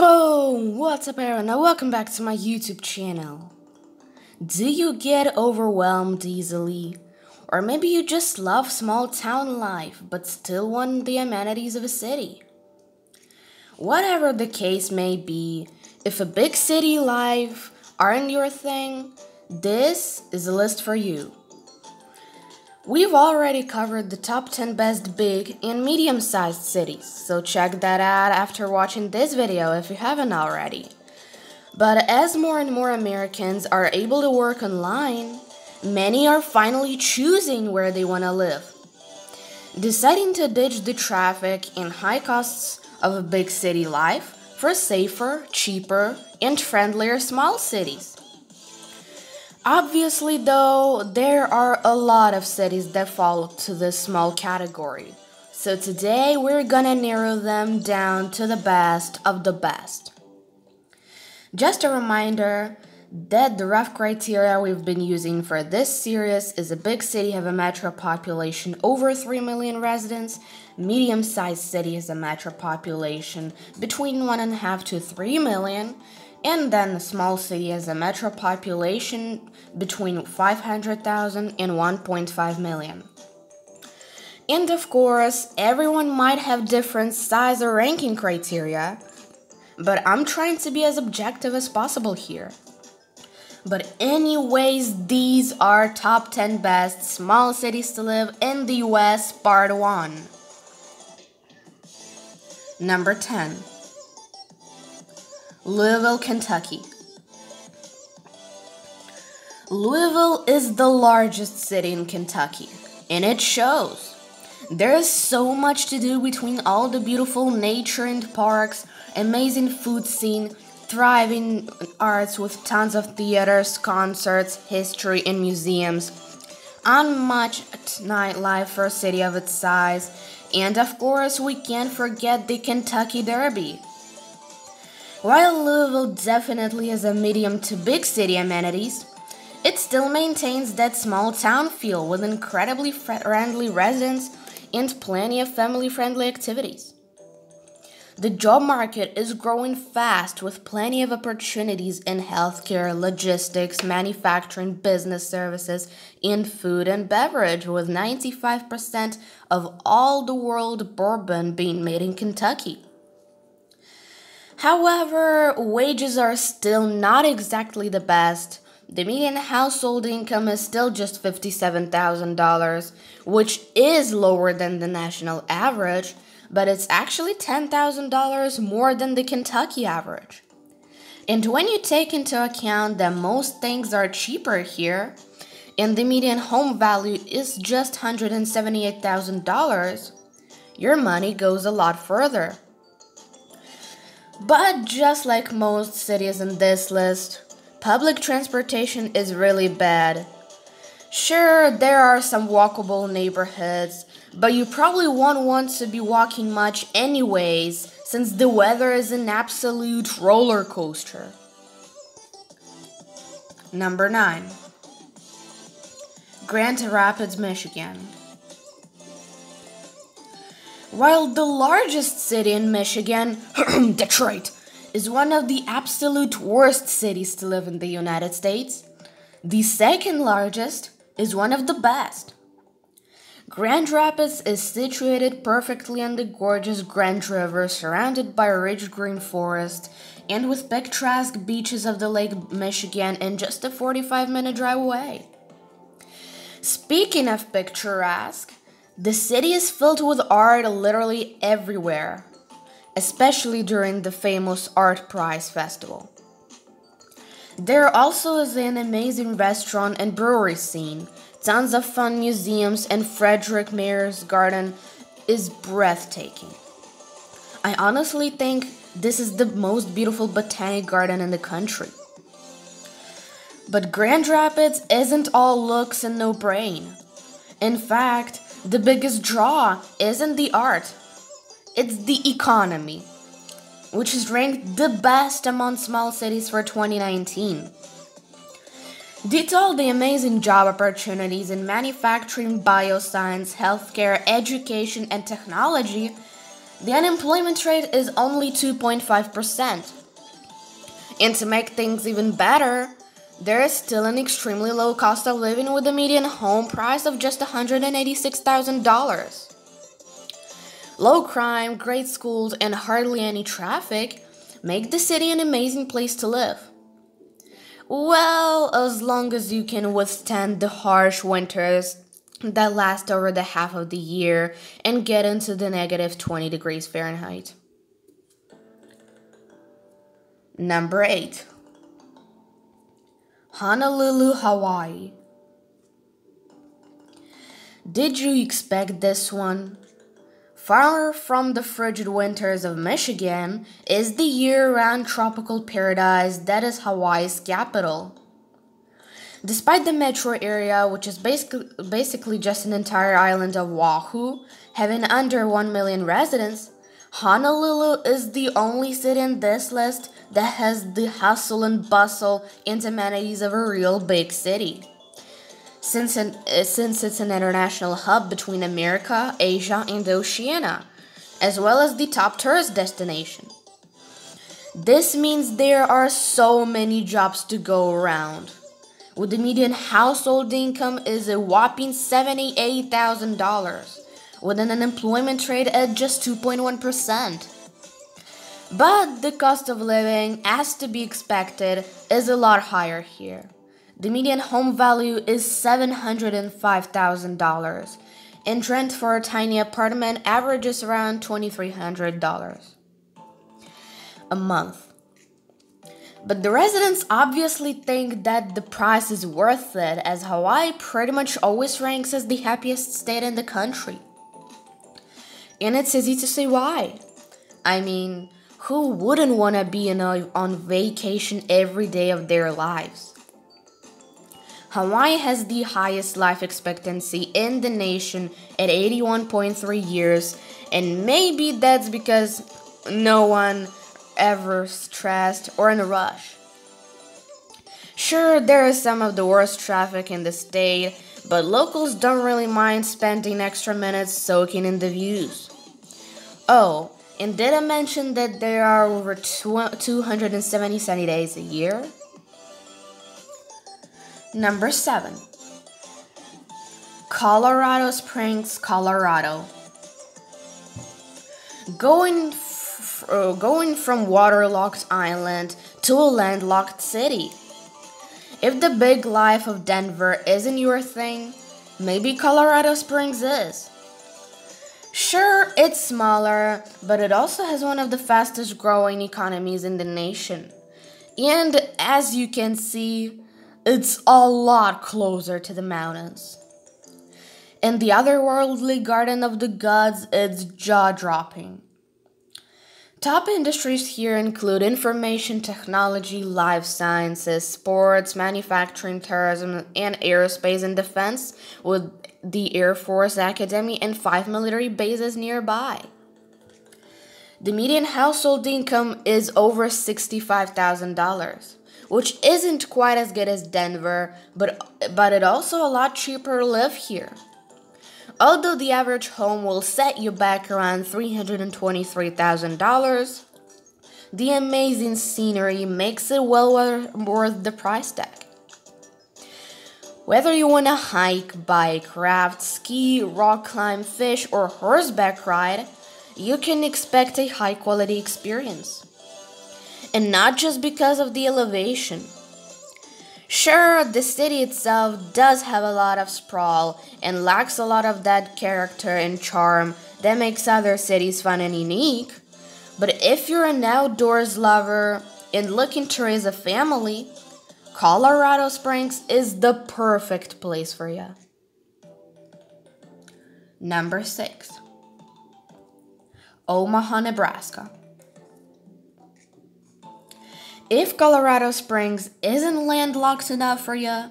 Boom! What's up, everyone? Now welcome back to my YouTube channel. Do you get overwhelmed easily? Or maybe you just love small town life but still want the amenities of a city? Whatever the case may be, if a big city life aren't your thing, this is a list for you. We've already covered the top 10 best big and medium-sized cities, so check that out after watching this video if you haven't already. But as more and more Americans are able to work online, many are finally choosing where they want to live, deciding to ditch the traffic and high costs of a big city life for safer, cheaper, and friendlier small cities. Obviously, though, there are a lot of cities that fall to this small category. So today we're gonna narrow them down to the best of the best. Just a reminder that the rough criteria we've been using for this series is a big city have a metro population over 3 million residents, medium-sized city has a metro population between 1.5 to 3 million, and then a small city has a metro population between 500,000 and 1.5 million. And of course, everyone might have different size or ranking criteria, but I'm trying to be as objective as possible here. But anyways, these are top 10 best small cities to live in the US, part 1. Number 10. Louisville, Kentucky. Louisville is the largest city in Kentucky, and it shows. There is so much to do between all the beautiful nature and parks, amazing food scene, thriving arts with tons of theaters, concerts, history, and museums, unmatched nightlife for a city of its size, and of course we can't forget the Kentucky Derby. While Louisville definitely has a medium to big city amenities, it still maintains that small town feel with incredibly friendly residents and plenty of family-friendly activities. The job market is growing fast with plenty of opportunities in healthcare, logistics, manufacturing, business services, and food and beverage, with 95% of all the world bourbon being made in Kentucky. However, wages are still not exactly the best. The median household income is still just $57,000, which is lower than the national average, but it's actually $10,000 more than the Kentucky average. And when you take into account that most things are cheaper here, and the median home value is just $178,000, your money goes a lot further. But just like most cities in this list, public transportation is really bad. Sure, there are some walkable neighborhoods, but you probably won't want to be walking much anyways, since the weather is an absolute roller coaster. Number 9. Grand Rapids, Michigan. While the largest city in Michigan, Detroit, is one of the absolute worst cities to live in the United States, the second largest is one of the best. Grand Rapids is situated perfectly on the gorgeous Grand River, surrounded by a rich green forest, and with picturesque beaches of the Lake Michigan in just a 45-minute drive away. Speaking of picturesque, the city is filled with art literally everywhere, especially during the famous Art Prize Festival. There also is an amazing restaurant and brewery scene, tons of fun museums, and Frederick Mayer's garden is breathtaking. I honestly think this is the most beautiful botanic garden in the country. But Grand Rapids isn't all looks and no brain. In fact, the biggest draw isn't the art, it's the economy, which is ranked the best among small cities for 2019. Due to all the amazing job opportunities in manufacturing, bioscience, healthcare, education, and technology, The unemployment rate is only 2.5%. And to make things even better, there is still an extremely low cost of living with a median home price of just $186,000. Low crime, great schools, and hardly any traffic make the city an amazing place to live. Well, as long as you can withstand the harsh winters that last over the half of the year and get into the negative 20 degrees Fahrenheit. Number 8. Honolulu, Hawaii. Did you expect this one? Far from the frigid winters of Michigan is the year-round tropical paradise that is Hawaii's capital. Despite the metro area, which is basically just an entire island of Oahu, having under 1 million residents, Honolulu is the only city in this list that has the hustle and bustle and amenities of a real big city. Since it's an international hub between America, Asia, and Oceania, as well as the top tourist destination. This means there are so many jobs to go around. With the median household income is a whopping $78,000, with an unemployment rate at just 2.1%. But the cost of living, as to be expected, is a lot higher here. The median home value is $705,000, and rent for a tiny apartment averages around $2,300 a month. But the residents obviously think that the price is worth it, as Hawaii pretty much always ranks as the happiest state in the country. And it's easy to see why. I mean, who wouldn't want to be on vacation every day of their lives? Hawaii has the highest life expectancy in the nation at 81.3 years, and maybe that's because no one ever stressed or in a rush. Sure, there is some of the worst traffic in the state, but locals don't really mind spending extra minutes soaking in the views. Oh, and did I mention that there are over 270 sunny days a year? Number 7. Colorado Springs, Colorado. Going from waterlogged island to a landlocked city. If the big life of Denver isn't your thing, maybe Colorado Springs is. Sure, it's smaller, but it also has one of the fastest growing economies in the nation. And as you can see, it's a lot closer to the mountains. In the otherworldly garden of the gods, it's jaw-dropping. Top industries here include information technology, life sciences, sports, manufacturing, tourism, and aerospace and defense, with the Air Force Academy and 5 military bases nearby. The median household income is over $65,000. Which isn't quite as good as Denver, but it also a lot cheaper to live here. Although the average home will set you back around $323,000, the amazing scenery makes it well worth the price tag. Whether you want to hike, bike, raft, ski, rock climb, fish, or horseback ride, you can expect a high-quality experience. And not just because of the elevation. Sure, the city itself does have a lot of sprawl and lacks a lot of that character and charm that makes other cities fun and unique. But if you're an outdoors lover and looking to raise a family, Colorado Springs is the perfect place for you. Number 6. Omaha, Nebraska. If Colorado Springs isn't landlocked enough for you,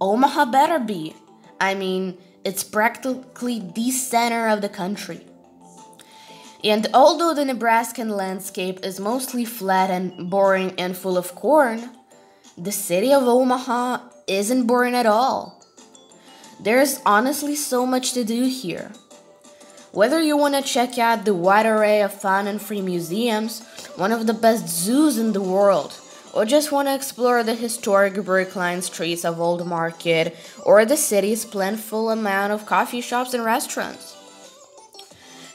Omaha better be. I mean, it's practically the center of the country. And although the Nebraskan landscape is mostly flat and boring and full of corn, the city of Omaha isn't boring at all. There's honestly so much to do here. Whether you want to check out the wide array of fun and free museums, one of the best zoos in the world, or just want to explore the historic brick-lined streets of Old Market or the city's plentiful amount of coffee shops and restaurants.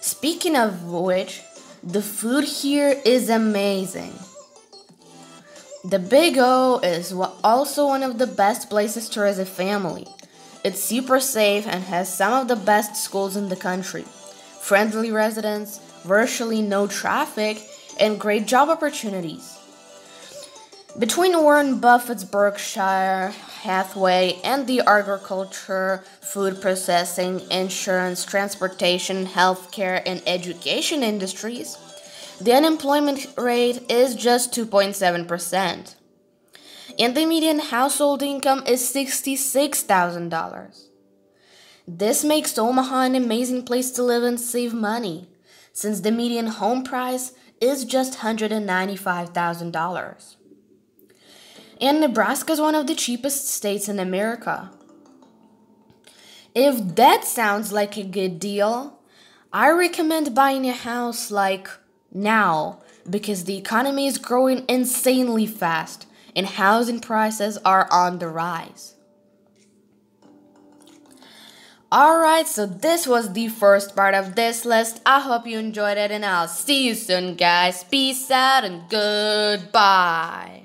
Speaking of which, the food here is amazing. The Big O is also one of the best places to raise a family. It's super safe and has some of the best schools in the country, friendly residents, virtually no traffic, and great job opportunities. Between Warren Buffett's Berkshire Hathaway and the agriculture, food processing, insurance, transportation, healthcare, and education industries, the unemployment rate is just 2.7%. And the median household income is $66,000. This makes Omaha an amazing place to live and save money, since the median home price is just $195,000. And Nebraska is one of the cheapest states in America. If that sounds like a good deal, I recommend buying a house like now, because the economy is growing insanely fast and housing prices are on the rise. Alright, so this was the first part of this list. I hope you enjoyed it and I'll see you soon, guys. Peace out and goodbye.